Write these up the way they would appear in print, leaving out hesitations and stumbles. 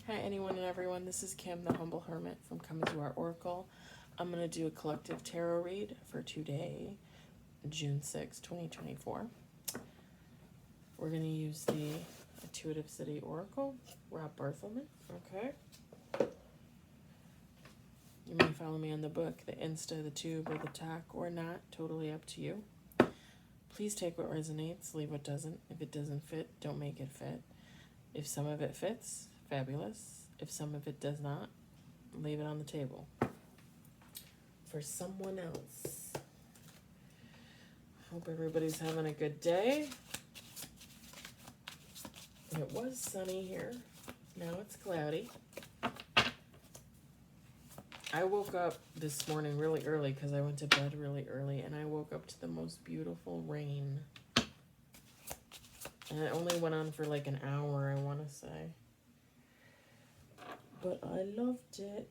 Hi, anyone and everyone. This is Kim, the Humble Hermit from Come As You Are Oracle. I'm going to do a collective tarot read for today, June 6, 2024. We're going to use the Intuitive City Oracle, Rob Barthelman. Okay. You may follow me on the book, the Insta, the Tube, or the Talk, or not. Totally up to you. Please take what resonates, leave what doesn't. If it doesn't fit, don't make it fit. If some of it fits, fabulous. If some of it does not, leave it on the table for someone else. Hope everybody's having a good day. It was sunny here. Now it's cloudy. I woke up this morning really early because I went to bed really early, and I woke up to the most beautiful rain. And it only went on for like an hour, I want to say. But I loved it.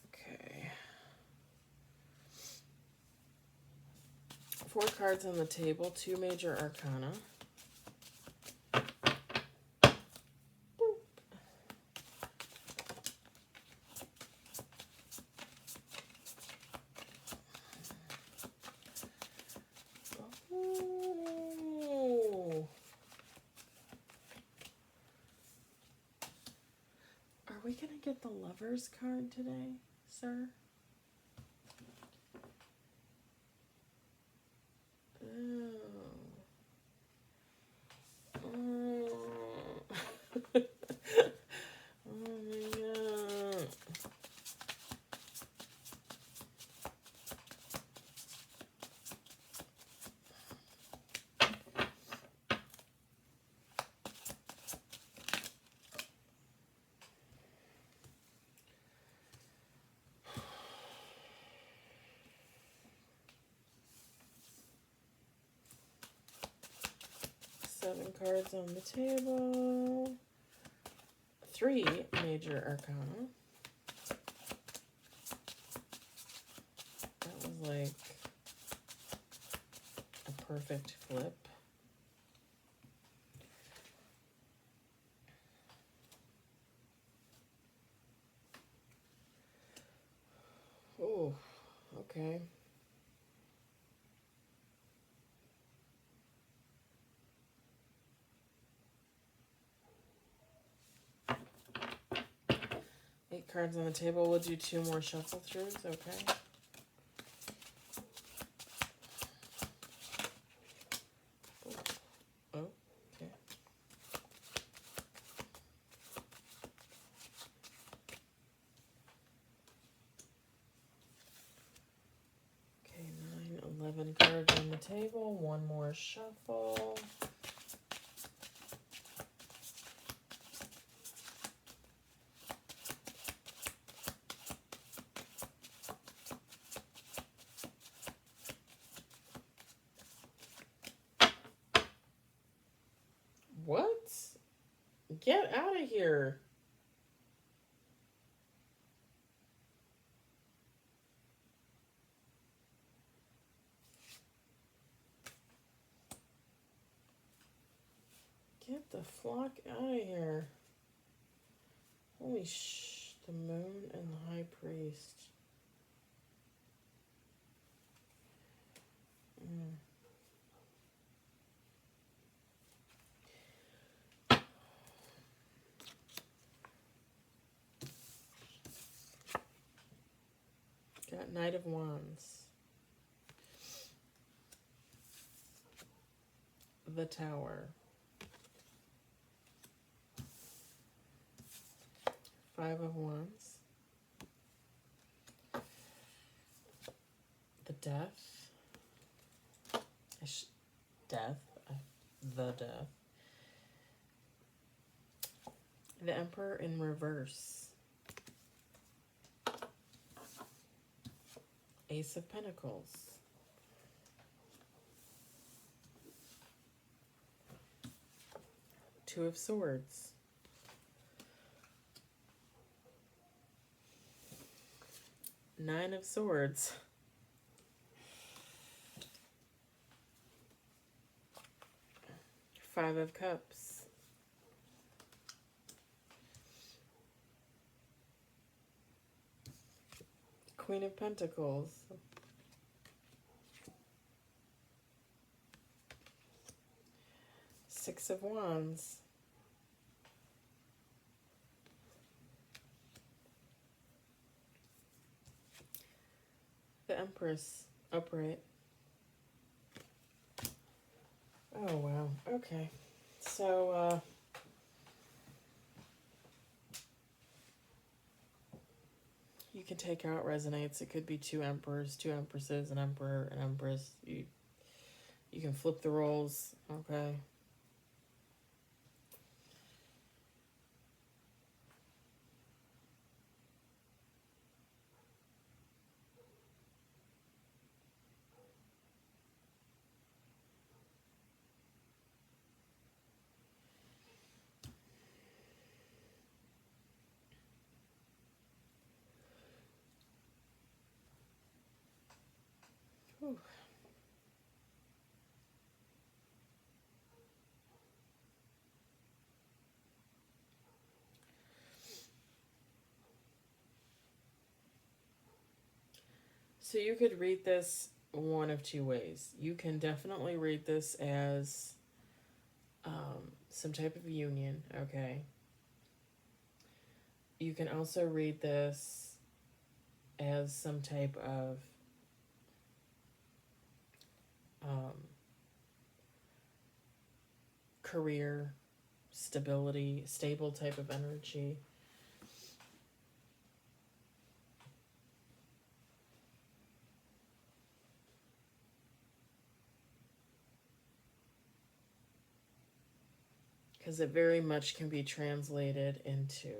Okay. 4 cards on the table, 2 major arcana. Are we going to get the Lover's card today, sir? Oh. Oh my God. Seven cards on the table. 3 major arcana. That was like a perfect flip. Oh, okay. Eight cards on the table. We'll do 2 more shuffle throughs, okay? Oh, okay. Okay, 9, 11 cards on the table. 1 more shuffle. What? Get out of here. Get the flock out of here. Holy the moon and the high priest. Got Knight of Wands. The Tower. 5 of Wands. The Death. The Death. The Emperor in reverse. Ace of Pentacles. Two of Swords. Nine of Swords. Five of Cups. Queen of Pentacles. Six of Wands. The Empress, upright. Oh, wow. Okay. So, you can take how it resonates. It could be two emperors, two empresses, an emperor, an empress. You can flip the roles, okay? Whew. So you could read this one of two ways. You can definitely read this as some type of union, okay? You can also read this as some type of career stability, stable type of energy. Because it very much can be translated into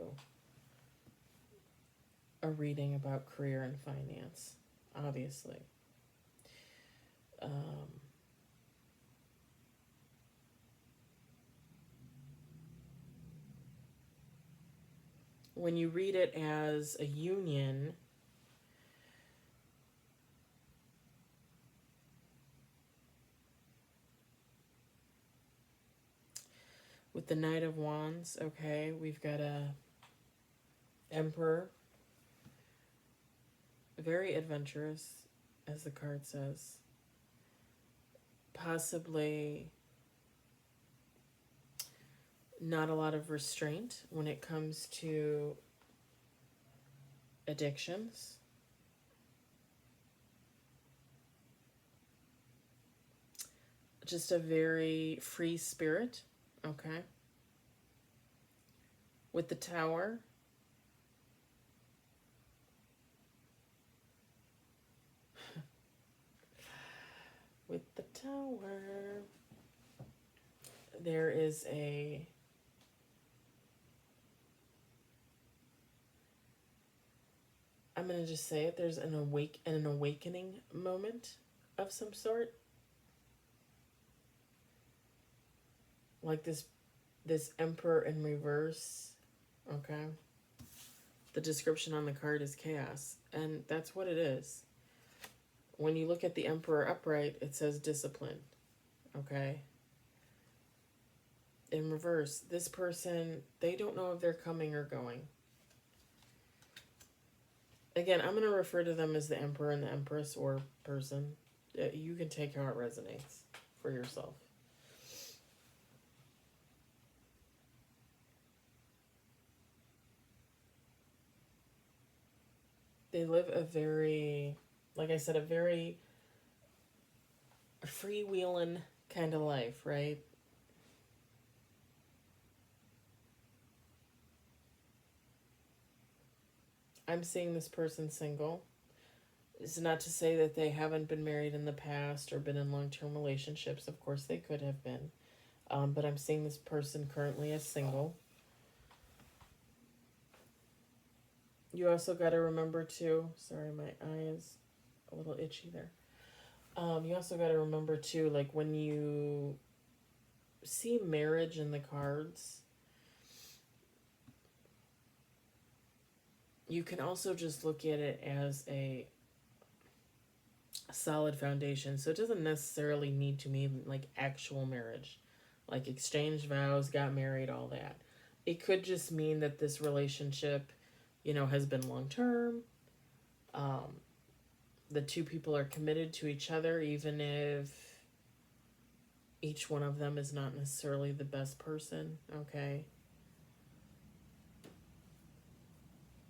a reading about career and finance, obviously. When you read it as a union, with the Knight of Wands, okay, we've got a Emperor, very adventurous, as the card says. Possibly not a lot of restraint when it comes to addictions. Just a very free spirit, okay? With the Tower, there is I'm going to just say it, there's an awakening moment of some sort. Like this Emperor in reverse, okay? The description on the card is chaos, and that's what it is. When you look at the Emperor upright, it says discipline, okay? In reverse, this person, they don't know if they're coming or going. Again, I'm going to refer to them as the Emperor and the Empress, or person. You can take how it resonates for yourself. They live a very, like I said, a very freewheeling kind of life, right? I'm seeing this person single. It's not to say that they haven't been married in the past or been in long-term relationships. Of course, they could have been. But I'm seeing this person currently as single. You also got to remember too, sorry, my eye is a little itchy there. You also got to remember too, like when you see marriage in the cards, you can also just look at it as a solid foundation. So it doesn't necessarily need to mean like actual marriage, like exchanged vows, got married, all that. It could just mean that this relationship, has been long term. Um, the two people are committed to each other, even if each one of them is not necessarily the best person, okay?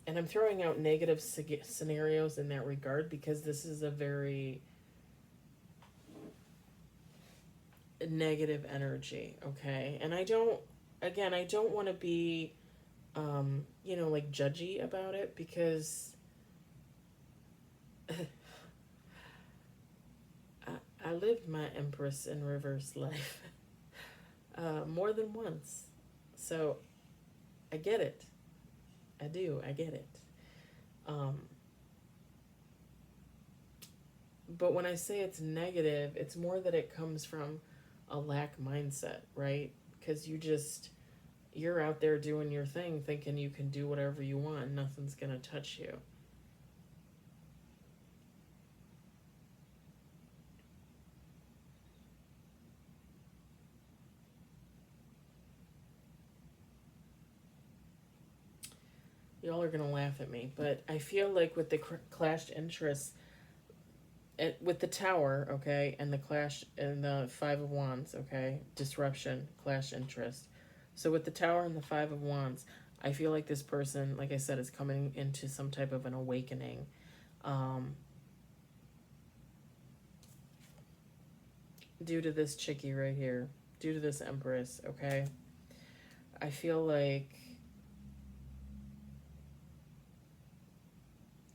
And I'm throwing out negative scenarios in that regard because this is a very negative energy, okay? And I don't want to be, like judgy about it because I lived my Empress in reverse life more than once. So I get it. I do. I get it. But when I say it's negative, it's more that it comes from a lack mindset, right? Because you're out there doing your thing thinking you can do whatever you want and nothing's going to touch you. Y'all are going to laugh at me, but I feel like with the clashed interests, with the Tower, okay, and the clash and the Five of Wands, okay, disruption, clash interest. So with the Tower and the Five of Wands, I feel like this person, like I said, is coming into some type of an awakening. Due to this chickie right here, due to this Empress, okay? I feel like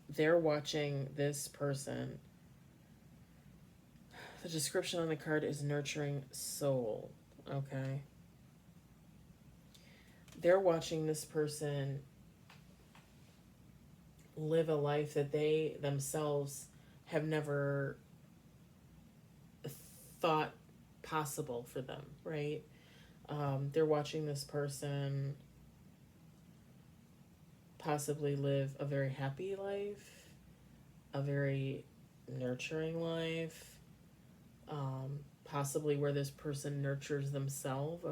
they're watching this person. The description on the card is nurturing soul, okay? They're watching this person live a life that they themselves have never thought possible for them, right? They're watching this person possibly live a very happy life, a very nurturing life, possibly where this person nurtures themselves,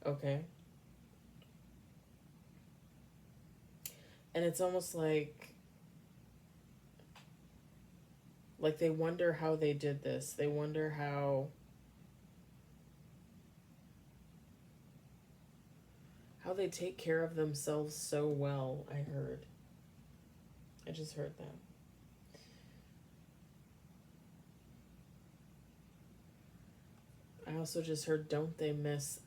okay? And it's almost like they wonder how they did this. They wonder how they take care of themselves so well. I just heard that. I also just heard, don't they miss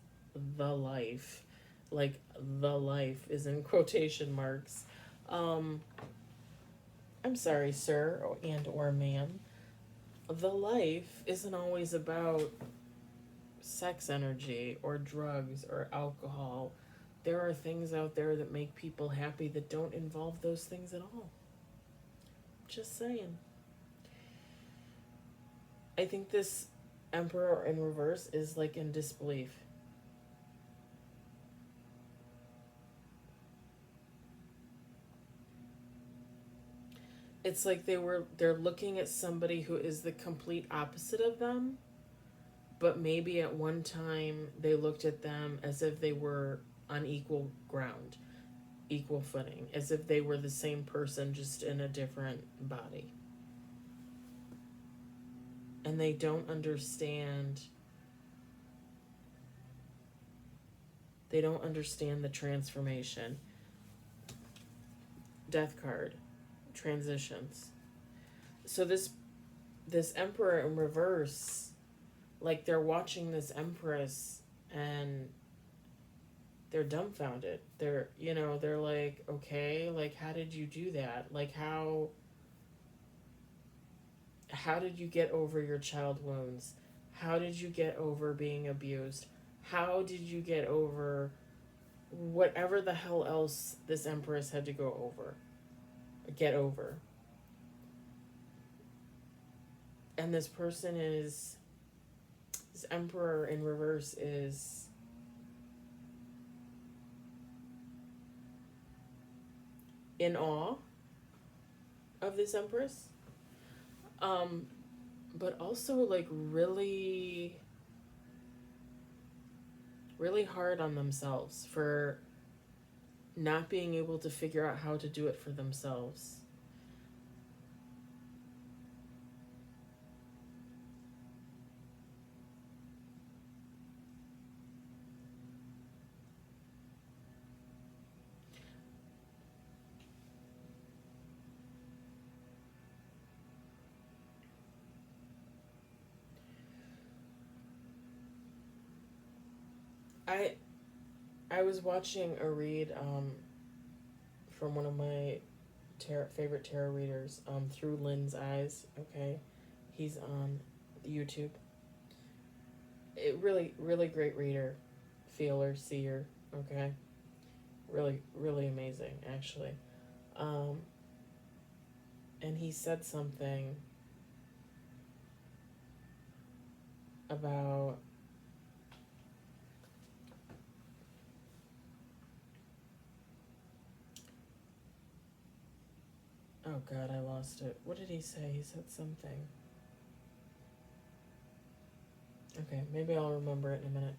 the life? Like, the life is in quotation marks. I'm sorry, sir and or ma'am. The life isn't always about sex energy or drugs or alcohol. There are things out there that make people happy that don't involve those things at all. Just saying. I think this Emperor in reverse is like in disbelief. It's like they're looking at somebody who is the complete opposite of them, but maybe at one time they looked at them as if they were on equal ground, equal footing, as if they were the same person just in a different body. And they don't understand the transformation. Death card, transitions. So this Emperor in reverse, like they're watching this Empress and they're dumbfounded. They're like, okay, like how did you do that? Like how did you get over your child wounds? How did you get over being abused? How did you get over whatever the hell else this Empress had to get over? And this person is, this Emperor in reverse is in awe of this Empress, um, but also like really, really hard on themselves for not being able to figure out how to do it for themselves. I I was watching a read from one of my favorite tarot readers, through Lynn's eyes. Okay, he's on YouTube. It really great reader, feeler, seer. Okay, really amazing actually. Um, and he said something about, oh God, I lost it. What did he say? He said something. Okay, maybe I'll remember it in a minute.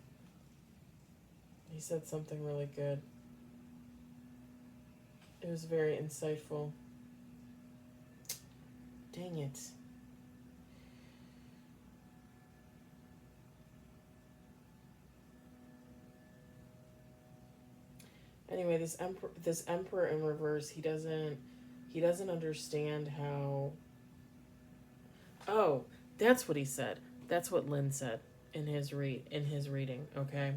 He said something really good. It was very insightful. Dang it. Anyway, this emperor in reverse, he doesn't understand how. Oh, that's what he said. That's what Lynn said in his reading, okay?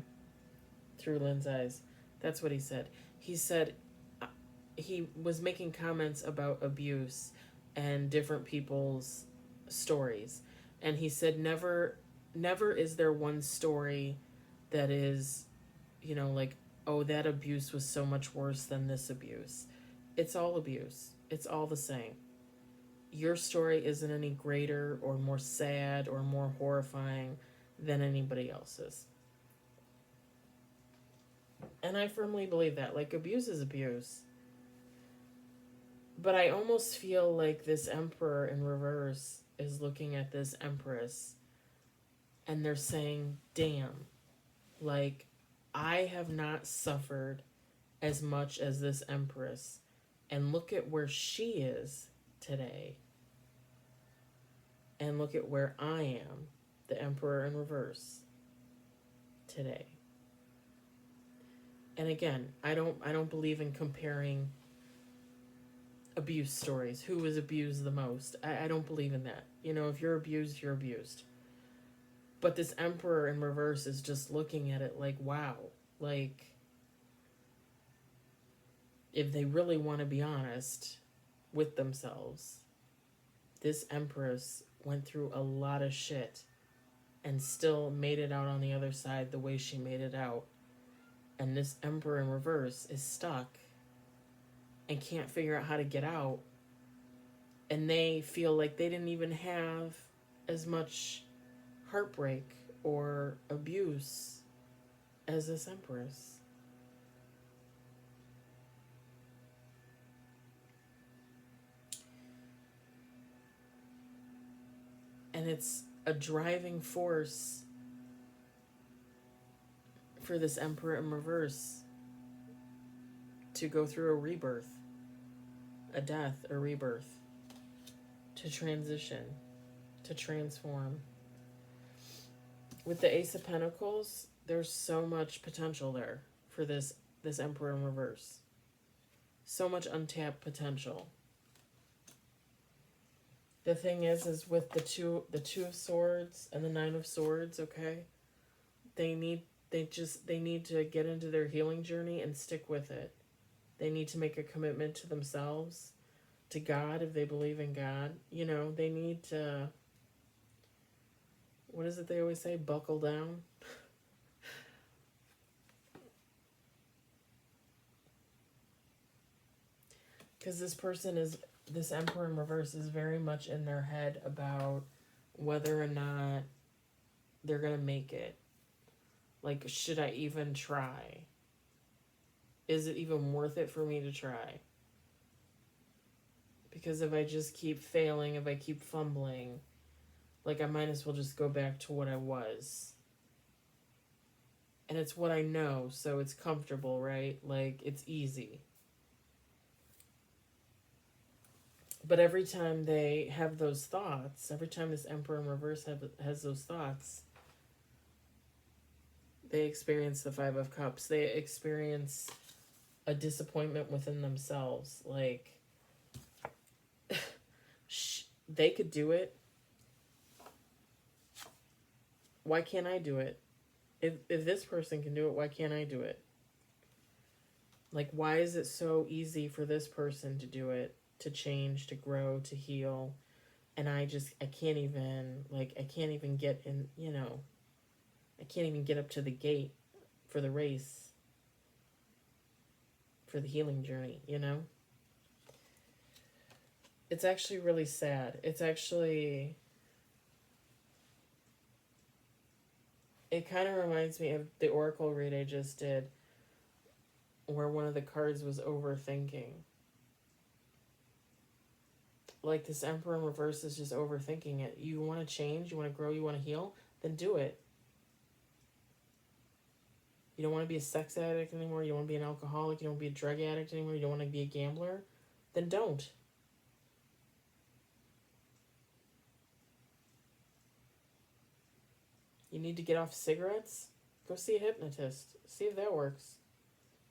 Through Lynn's eyes. That's what he said. He said, he was making comments about abuse and different people's stories. And he said never is there one story that is, like, oh, that abuse was so much worse than this abuse. It's all abuse. It's all the same. Your story isn't any greater or more sad or more horrifying than anybody else's. And I firmly believe that. Like, abuse is abuse. But I almost feel like this Emperor in reverse is looking at this Empress and they're saying, damn, like, I have not suffered as much as this Empress. And look at where she is today. And look at where I am, the Emperor in reverse, today. And again, I don't believe in comparing abuse stories. Who was abused the most? I don't believe in that. If you're abused, you're abused. But this Emperor in reverse is just looking at it like, wow, like, if they really want to be honest with themselves, this Empress went through a lot of shit and still made it out on the other side the way she made it out. And this Emperor in reverse is stuck and can't figure out how to get out. And they feel like they didn't even have as much heartbreak or abuse as this Empress. And it's a driving force for this Emperor in reverse to go through a rebirth, a death, a rebirth, to transition, to transform. With the Ace of Pentacles, there's so much potential there for this Emperor in reverse. So much untapped potential. The thing is with the two of Swords and the Nine of Swords, okay? They need to get into their healing journey and stick with it. They need to make a commitment to themselves, to God if they believe in God. They need to, what is it they always say? Buckle down. Because this Emperor in reverse is very much in their head about whether or not they're going to make it. Like, should I even try? Is it even worth it for me to try? Because if I just keep failing, if I keep fumbling, like, I might as well just go back to what I was. And it's what I know, so it's comfortable, right? Like, it's easy. But every time they have those thoughts, every time this Emperor in reverse has those thoughts, they experience the Five of Cups. They experience a disappointment within themselves. Like, they could do it. Why can't I do it? If this person can do it, why can't I do it? Like, why is it so easy for this person to do it, to change, to grow, to heal? And I can't even get in, I can't even get up to the gate for the race, for the healing journey, It's actually really sad. It kind of reminds me of the Oracle read I just did, where one of the cards was overthinking. Like, this Emperor in reverse is just overthinking it. You want to change, you want to grow, you want to heal, then do it. You don't want to be a sex addict anymore, you don't want to be an alcoholic, you don't want to be a drug addict anymore, you don't want to be a gambler, then don't. You need to get off cigarettes? Go see a hypnotist. See if that works.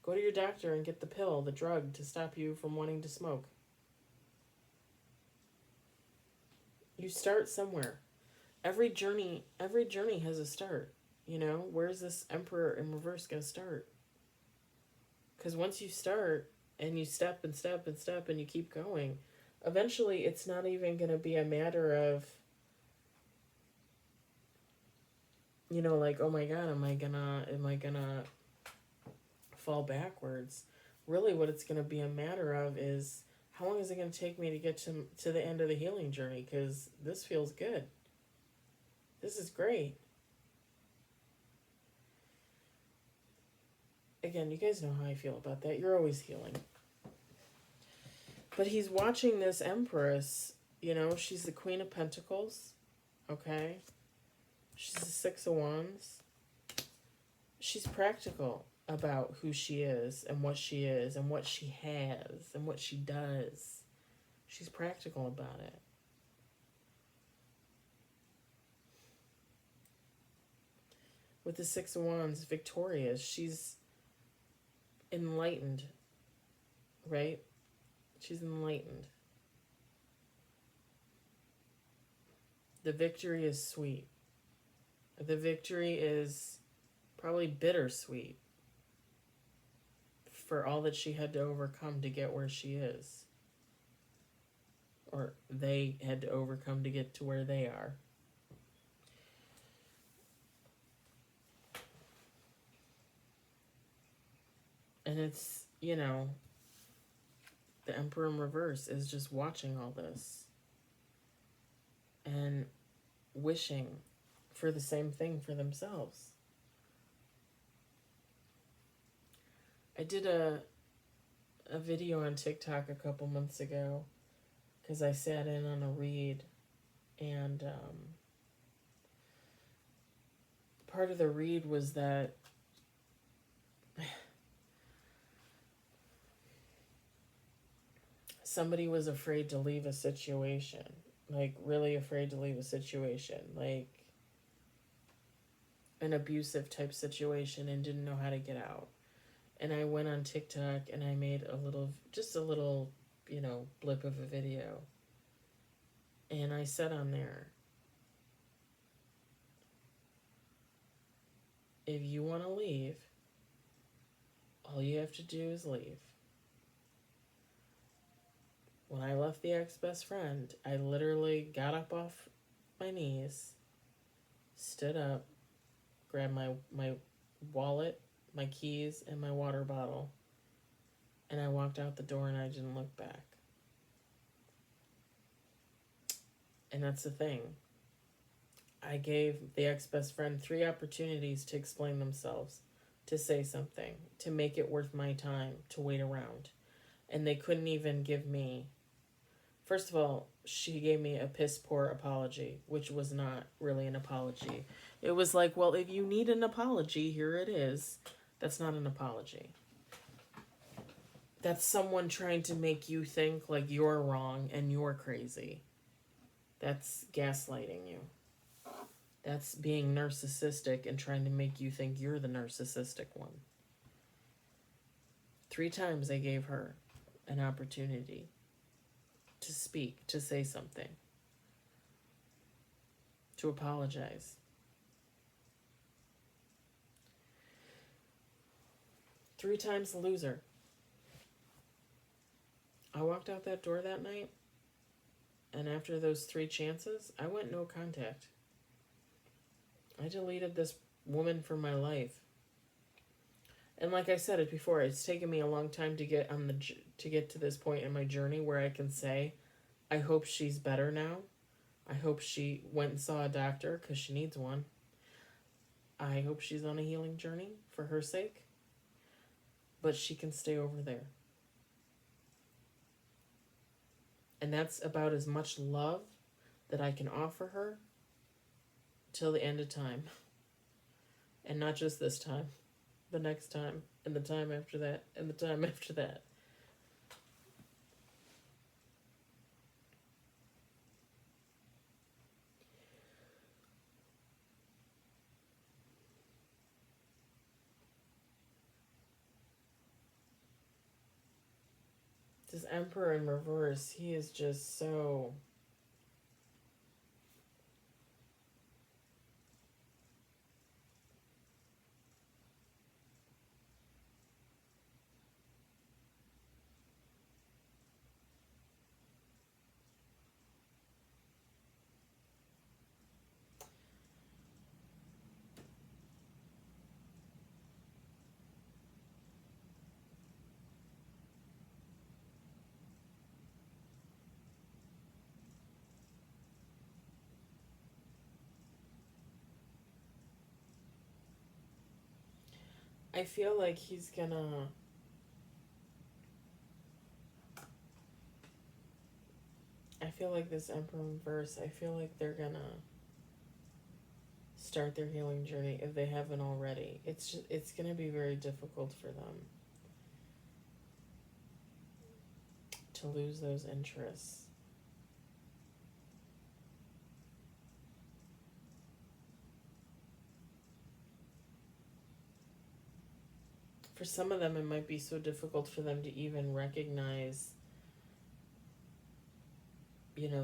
Go to your doctor and get the pill, the drug, to stop you from wanting to smoke. You start somewhere. Every journey has a start. Where's this Emperor in reverse going to start? Because once you start and you step and step and step and you keep going, eventually it's not even going to be a matter of, like, oh my God, am I gonna fall backwards? Really what it's going to be a matter of is, how long is it going to take me to get to the end of the healing journey? Because this feels good. This is great. Again, you guys know how I feel about that. You're always healing. But he's watching this Empress. She's the Queen of Pentacles. Okay? She's the Six of Wands. She's practical about who she is and what she has and what she does. She's practical about it. With the Six of Wands, victorious. She's enlightened, right? She's enlightened. The victory is sweet. The victory is probably bittersweet for all that she had to overcome to get where she is. Or they had to overcome to get to where they are. And it's, the Emperor in reverse is just watching all this and wishing for the same thing for themselves. I did a video on TikTok a couple months ago because I sat in on a read, and part of the read was that somebody was afraid to leave a situation, like really afraid to leave a situation, like an abusive type situation, and didn't know how to get out. And I went on TikTok and I made a little blip of a video. And I said on there, if you want to leave, all you have to do is leave. When I left the ex-best friend, I literally got up off my knees, stood up, grabbed my wallet, my keys, and my water bottle, and I walked out the door and I didn't look back. And that's the thing. I gave the ex-best friend 3 opportunities to explain themselves, to say something, to make it worth my time to wait around. And they couldn't even give me. First of all, she gave me a piss poor apology, which was not really an apology. It was like, well, if you need an apology, here it is. That's not an apology. That's someone trying to make you think like you're wrong and you're crazy. That's gaslighting you. That's being narcissistic and trying to make you think you're the narcissistic one. 3 times I gave her an opportunity to speak, to say something, to apologize. Three times the loser. I walked out that door that night, and after those 3 chances, I went no contact. I deleted this woman from my life. And like I said it before, it's taken me a long time to get to this point in my journey where I can say, I hope she's better now. I hope she went and saw a doctor because she needs one. I hope she's on a healing journey for her sake. But she can stay over there. And that's about as much love that I can offer her till the end of time. And not just this time, the next time, and the time after that, and the time after that. This Emperor in reverse, he is just so... I feel like he's gonna... I feel like this Emperor in reverse, I feel like they're gonna start their healing journey if they haven't already. It's gonna be very difficult for them to lose those interests. For some of them, it might be so difficult for them to even recognize,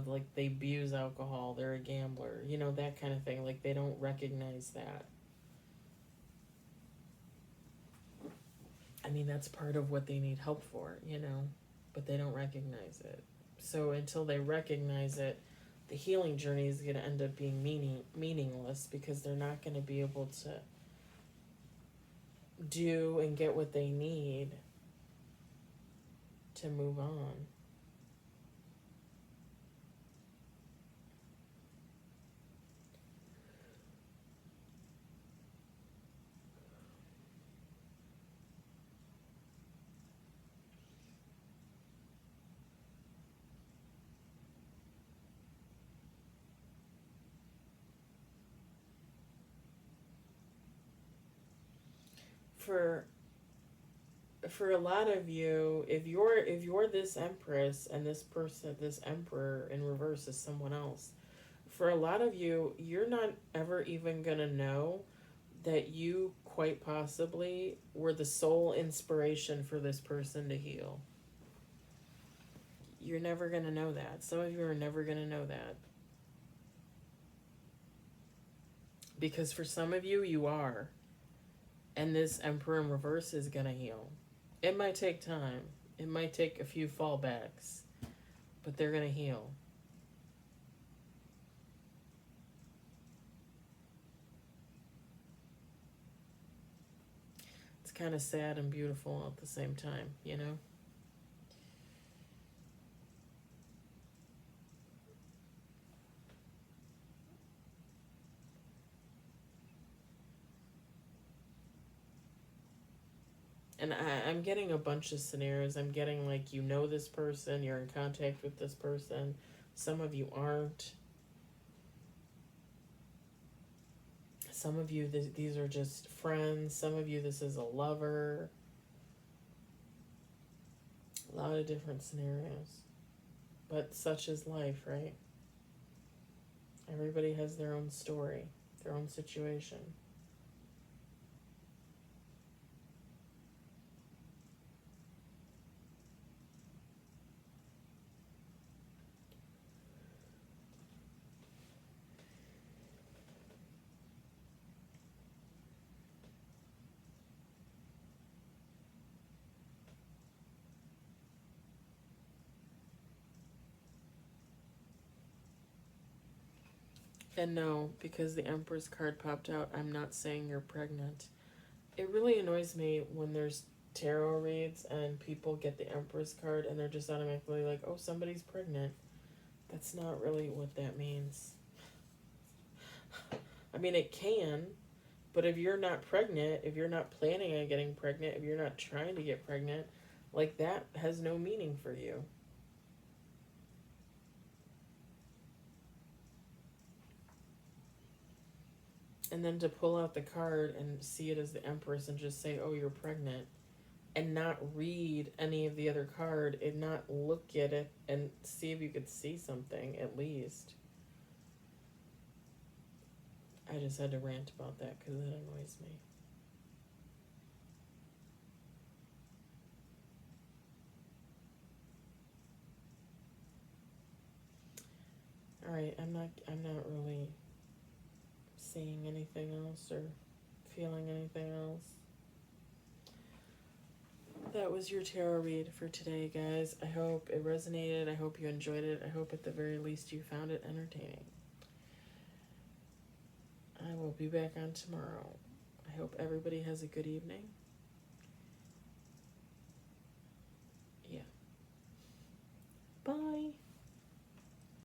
like they abuse alcohol, they're a gambler, that kind of thing. Like they don't recognize that. I mean, that's part of what they need help for, but they don't recognize it. So until they recognize it, the healing journey is going to end up being meaningless because they're not going to be able to do and get what they need to move on. For a lot of you, if you're this Empress and this person, this Emperor in reverse is someone else, for a lot of you, you're not ever even gonna know that you quite possibly were the sole inspiration for this person to heal. You're never gonna know that. Some of you are never gonna know that. Because for some of you, you are. And this Emperor in reverse is gonna heal. It might take time. It might take a few fallbacks. But they're gonna heal. It's kind of sad and beautiful at the same time, And I'm getting a bunch of scenarios. I'm getting like, you know this person, you're in contact with this person. Some of you aren't. Some of you, these are just friends. Some of you, this is a lover. A lot of different scenarios. But such is life, right? Everybody has their own story, their own situation. And no, because the Empress card popped out, I'm not saying you're pregnant. It really annoys me when there's tarot reads and people get the Empress card and they're just automatically like, oh, somebody's pregnant. That's not really what that means. I mean, it can, but if you're not pregnant, if you're not planning on getting pregnant, if you're not trying to get pregnant, like that has no meaning for you. And then to pull out the card and see it as the Empress and just say, oh, you're pregnant, and not read any of the other card and not look at it and see if you could see something at least. I just had to rant about that because it annoys me. All right, I'm not really seeing anything else or feeling anything else. That was your tarot read for today, guys. I hope it resonated. I hope you enjoyed it. I hope at the very least you found it entertaining. I will be back on tomorrow. I hope everybody has a good evening. Yeah. Bye.